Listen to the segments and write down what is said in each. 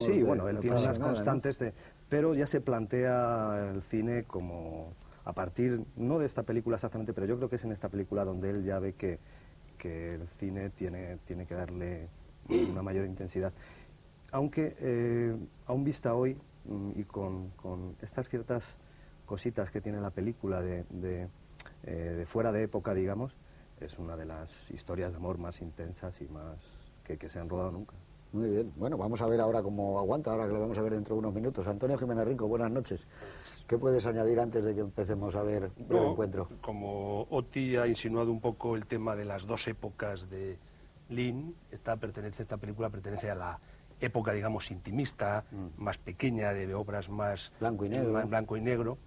Sí, bueno, él tiene unas nada, constantes ¿no? pero ya se plantea el cine como a partir, no de esta película exactamente, pero yo creo que es en esta película donde él ya ve que el cine tiene que darle una mayor intensidad. Aunque, aún vista hoy, y con estas ciertas cositas que tiene la película de fuera de época, digamos, es una de las historias de amor más intensas y más que se han rodado nunca. Muy bien. Bueno, vamos a ver ahora cómo aguanta, ahora que lo vamos a ver dentro de unos minutos. Antonio Jiménez Rico, buenas noches. ¿Qué puedes añadir antes de que empecemos a ver Breve No, Encuentro? como Oti ha insinuado un poco el tema de las dos épocas de Lin, esta película pertenece a la época, digamos, intimista, más pequeña, de obras más Blanco y negro. más blanco y negro.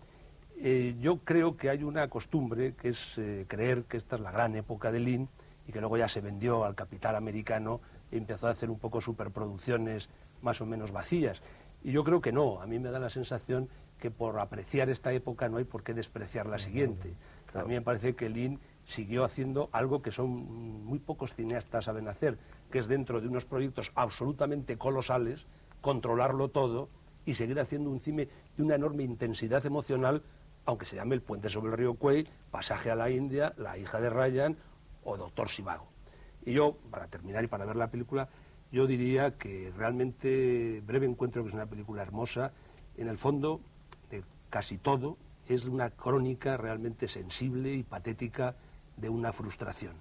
Yo creo que hay una costumbre que es creer que esta es la gran época de Lin y que luego ya se vendió al capital americano y empezó a hacer un poco superproducciones más o menos vacías. Y yo creo que no, a mí me da la sensación que por apreciar esta época no hay por qué despreciar la siguiente. Claro. A mí me parece que Lin siguió haciendo algo que son muy pocos cineastas saben hacer, que es dentro de unos proyectos absolutamente colosales, controlarlo todo y seguir haciendo un cine de una enorme intensidad emocional, aunque se llame El puente sobre el río Kwai, Pasaje a la India, La hija de Ryan o Doctor Zhivago. Y yo, para terminar y para ver la película, yo diría que realmente Breve Encuentro, que es una película hermosa, en el fondo, de casi todo, es una crónica realmente sensible y patética de una frustración.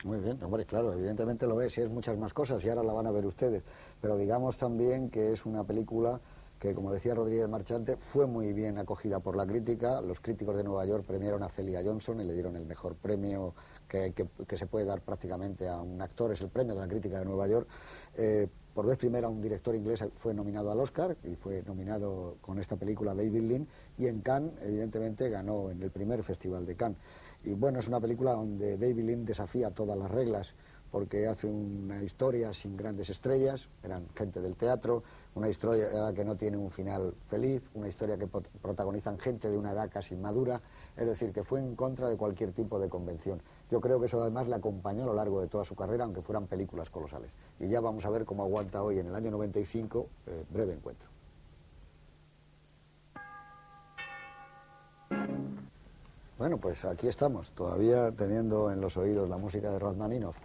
Muy bien, hombre, claro, evidentemente lo es y es muchas más cosas y ahora la van a ver ustedes. Pero digamos también que es una película que, como decía Rodríguez Marchante, fue muy bien acogida por la crítica. Los críticos de Nueva York premiaron a Celia Johnson y le dieron el mejor premio que se puede dar prácticamente a un actor, es el premio de la crítica de Nueva York. Por vez primera un director inglés fue nominado al Oscar y fue nominado con esta película David Lean, y en Cannes evidentemente ganó en el primer festival de Cannes. Y bueno, es una película donde David Lean desafía todas las reglas porque hace una historia sin grandes estrellas, eran gente del teatro, una historia que no tiene un final feliz, una historia que protagonizan gente de una edad casi madura, es decir, que fue en contra de cualquier tipo de convención. Yo creo que eso además le acompañó a lo largo de toda su carrera, aunque fueran películas colosales. Y ya vamos a ver cómo aguanta hoy, en el año 95, Breve Encuentro. Bueno, pues aquí estamos, todavía teniendo en los oídos la música de Rachmaninoff,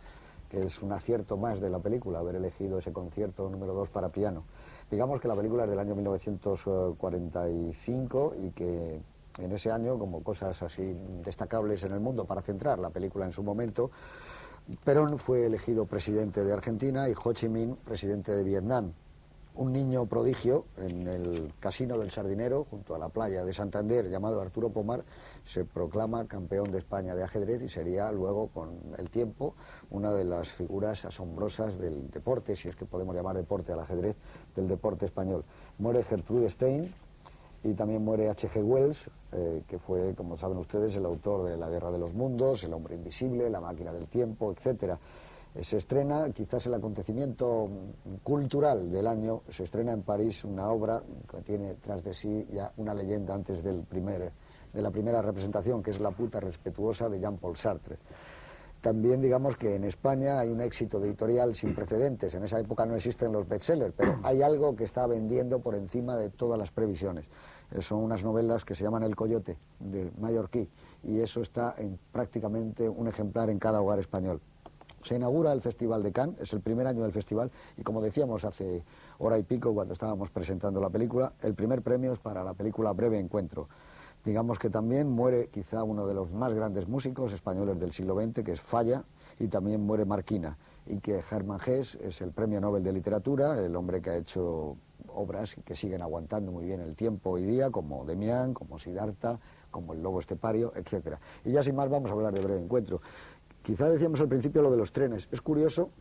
que es un acierto más de la película, haber elegido ese concierto número 2 para piano. Digamos que la película es del año 1945 y que en ese año, como cosas así destacables en el mundo para centrar la película en su momento, Perón fue elegido presidente de Argentina y Ho Chi Minh presidente de Vietnam. Un niño prodigio en el Casino del Sardinero, junto a la playa de Santander, llamado Arturo Pomar, se proclama campeón de España de ajedrez y sería luego, con el tiempo, una de las figuras asombrosas del deporte, si es que podemos llamar deporte al ajedrez, del deporte español. Muere Gertrude Stein y también muere H.G. Wells, que fue, como saben ustedes, el autor de La Guerra de los Mundos, El Hombre Invisible, La Máquina del Tiempo, etcétera. Se estrena, quizás el acontecimiento cultural del año, se estrena en París una obra que tiene tras de sí ya una leyenda antes de la primera representación, que es La puta respetuosa de Jean-Paul Sartre. También digamos que en España hay un éxito de editorial sin precedentes. En esa época no existen los bestsellers, pero hay algo que está vendiendo por encima de todas las previsiones. Son unas novelas que se llaman El Coyote, de Mallorquí, y eso está en prácticamente un ejemplar en cada hogar español. Se inaugura el Festival de Cannes, es el primer año del festival, y como decíamos hace hora y pico cuando estábamos presentando la película, el primer premio es para la película Breve Encuentro. Digamos que también muere quizá uno de los más grandes músicos españoles del siglo XX, que es Falla, y también muere Marquina, y que Hermann Hesse es el premio Nobel de Literatura, el hombre que ha hecho obras que siguen aguantando muy bien el tiempo hoy día, como Demián, como Siddhartha, como El Lobo Estepario, etc. Y ya sin más vamos a hablar de Breve Encuentro. Quizá decíamos al principio lo de los trenes. Es curioso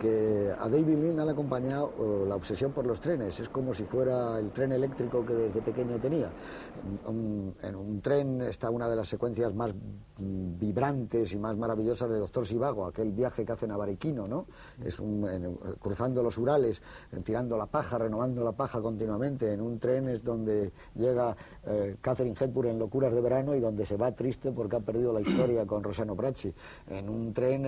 que a David Lean le ha acompañado la obsesión por los trenes. Es como si fuera el tren eléctrico que desde pequeño tenía. En un tren está una de las secuencias más vibrantes y más maravillosas de Doctor Zhivago, aquel viaje que hacen a Bariquino, ¿no? Es cruzando los Urales, tirando la paja, renovando la paja continuamente. En un tren es donde llega Catherine Hepburn en Locuras de Verano y donde se va triste porque ha perdido la historia con Rossano Bracci. En un tren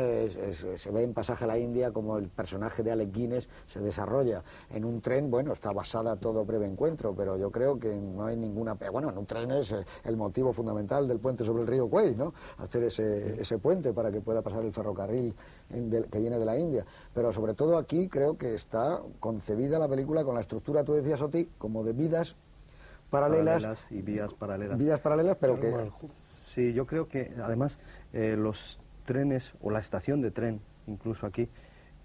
se ve en Pasaje a la India como el personaje de Alec Guinness se desarrolla en un tren, bueno, está basada todo breve encuentro, pero yo creo que no hay ninguna... Bueno, en un tren es el motivo fundamental del puente sobre el río Kwai, ¿no? Hacer ese puente para que pueda pasar el ferrocarril que viene de la India. Pero sobre todo aquí creo que está concebida la película con la estructura, tú decías, Oti, como de vidas paralelas y vías paralelas. Vidas paralelas, pero que... Sí, yo creo que además los trenes o la estación de tren, incluso aquí,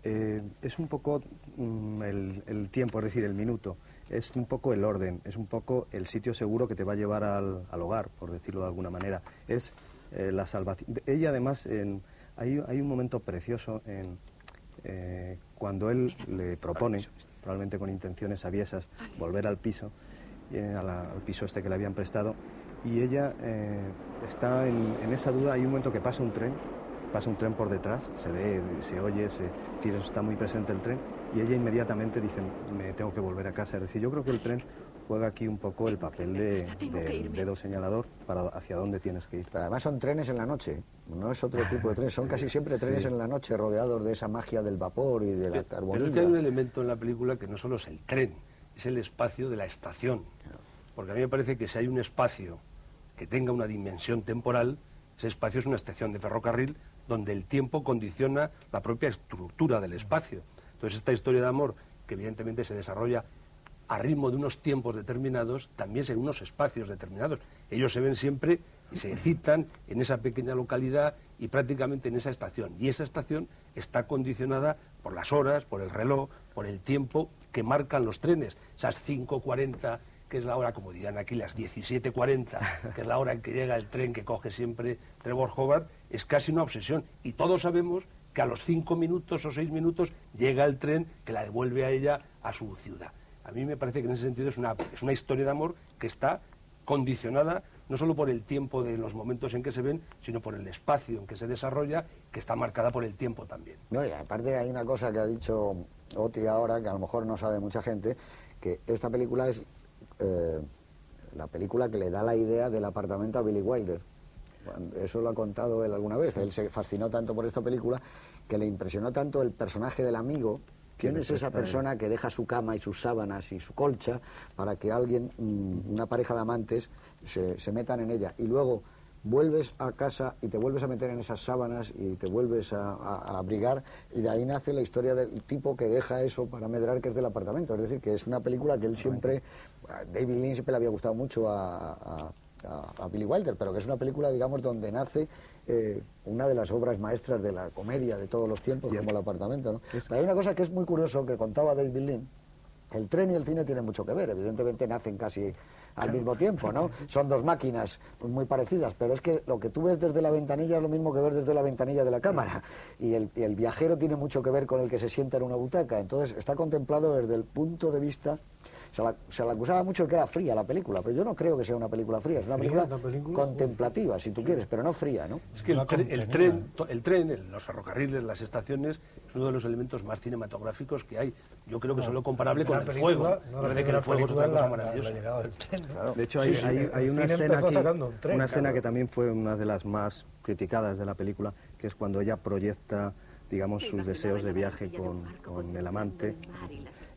es un poco el tiempo, es decir, el minuto, es un poco el orden, es un poco el sitio seguro que te va a llevar al hogar, por decirlo de alguna manera. Es la salvación. Ella además, hay un momento precioso cuando él le propone, probablemente con intenciones aviesas, volver al piso, al piso este que le habían prestado, y ella está en esa duda. Hay un momento que pasa un tren por detrás, se ve, se oye, está muy presente el tren, y ella inmediatamente dice, me tengo que volver a casa. Es decir, yo creo que el tren juega aquí un poco el papel del dedo señalador para hacia dónde tienes que ir. Pero además son trenes en la noche, no es otro tipo de trenes, son casi siempre trenes en la noche rodeados de esa magia del vapor y de la carbonilla. Pero es que hay un elemento en la película que no solo es el tren, es el espacio de la estación. Porque a mí me parece que si hay un espacio que tenga una dimensión temporal, ese espacio es una estación de ferrocarril donde el tiempo condiciona la propia estructura del espacio. Entonces esta historia de amor, que evidentemente se desarrolla a ritmo de unos tiempos determinados, también en unos espacios determinados. Ellos se ven siempre y se citan en esa pequeña localidad y prácticamente en esa estación. Y esa estación está condicionada por las horas, por el reloj, por el tiempo que marcan los trenes. Esas 5:40, que es la hora, como dirán aquí, las 17:40, que es la hora en que llega el tren que coge siempre Trevor Howard, es casi una obsesión. Y todos sabemos que a los 5 minutos o 6 minutos llega el tren que la devuelve a ella a su ciudad. A mí me parece que en ese sentido es una historia de amor que está condicionada no solo por el tiempo de los momentos en que se ven, sino por el espacio en que se desarrolla, que está marcada por el tiempo también. No, y aparte hay una cosa que ha dicho Oti ahora, que a lo mejor no sabe mucha gente, que esta película es la película que le da la idea del apartamento a Billy Wilder. Eso lo ha contado él alguna vez. Sí. Él se fascinó tanto por esta película que le impresionó tanto el personaje del amigo. ¿Quién es esa persona que deja su cama y sus sábanas y su colcha para que alguien, una pareja de amantes, se metan en ella? Y luego vuelves a casa y te vuelves a meter en esas sábanas y te vuelves a abrigar, y de ahí nace la historia del tipo que deja eso para medrar, que es del apartamento. Es decir, que es una película que él siempre, David Lean siempre le había gustado mucho a Billy Wilder, pero que es una película, digamos, donde nace una de las obras maestras de la comedia de todos los tiempos, como El apartamento, ¿no? Pero hay una cosa que es muy curioso, que contaba David Lean. El tren y el cine tienen mucho que ver, evidentemente nacen casi al mismo tiempo, ¿no? Son dos máquinas muy parecidas, pero es que lo que tú ves desde la ventanilla es lo mismo que ver desde la ventanilla de la cámara, y el viajero tiene mucho que ver con el que se sienta en una butaca. Entonces está contemplado desde el punto de vista... Se la acusaba mucho de que era fría la película, pero yo no creo que sea una película fría, es una película contemplativa, si tú quieres, pero no fría, ¿no? Es que el tren, los ferrocarriles, las estaciones, es uno de los elementos más cinematográficos que hay. Yo creo que solo comparable con el fuego. Parece que el fuego es una cosa maravillosa. Claro. De hecho, hay una escena aquí, una escena que también fue una de las más criticadas de la película, que es cuando ella proyecta, digamos, sus deseos de viaje con el amante.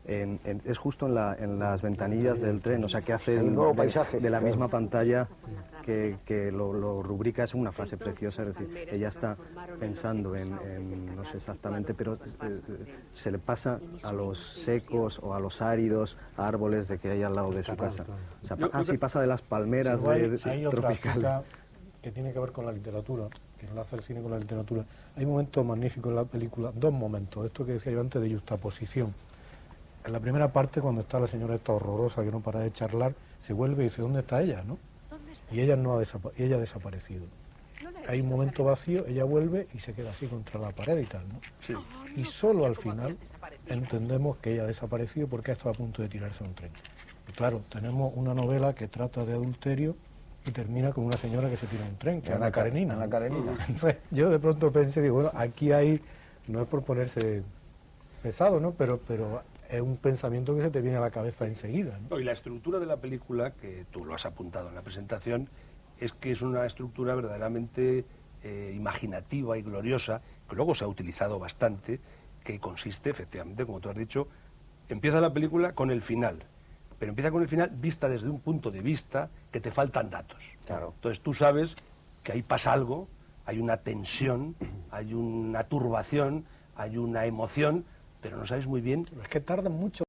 Es justo en las ventanillas del tren, o sea, que hace el nuevo paisaje de la misma pantalla que lo rubrica. Es una frase preciosa, es decir, ella está pensando no sé exactamente, pero se le pasa a los secos o a los áridos árboles de que hay al lado de su casa. O sea, pasa de las palmeras hay otra cita que tiene que ver con la literatura, que enlaza el cine con la literatura. Hay un momento magnífico en la película, dos momentos, esto que decía yo antes de justaposición. En la primera parte, cuando está la señora esta horrorosa que no para de charlar, se vuelve y dice, ¿dónde está ella? ¿No? Y ella ella ha desaparecido. Hay un momento vacío, ella vuelve y se queda así contra la pared y tal, ¿no? Sí. Y solo al final entendemos que ella ha desaparecido porque ha estado a punto de tirarse a un tren. Y claro, tenemos una novela que trata de adulterio y termina con una señora que se tira a un tren, que es Ana Karenina. Ana Karenina. Entonces, yo de pronto pensé, digo, bueno, aquí hay, no es por ponerse pesado, ¿no? Pero es un pensamiento que se te viene a la cabeza enseguida, ¿no? Y la estructura de la película, que tú lo has apuntado en la presentación, es que es una estructura verdaderamente imaginativa y gloriosa, que luego se ha utilizado bastante, que consiste, efectivamente, como tú has dicho, empieza la película con el final, pero empieza con el final vista desde un punto de vista que te faltan datos. Claro. Entonces tú sabes que ahí pasa algo, hay una tensión, hay una turbación, hay una emoción, pero no sabes muy bien. Es que tardan mucho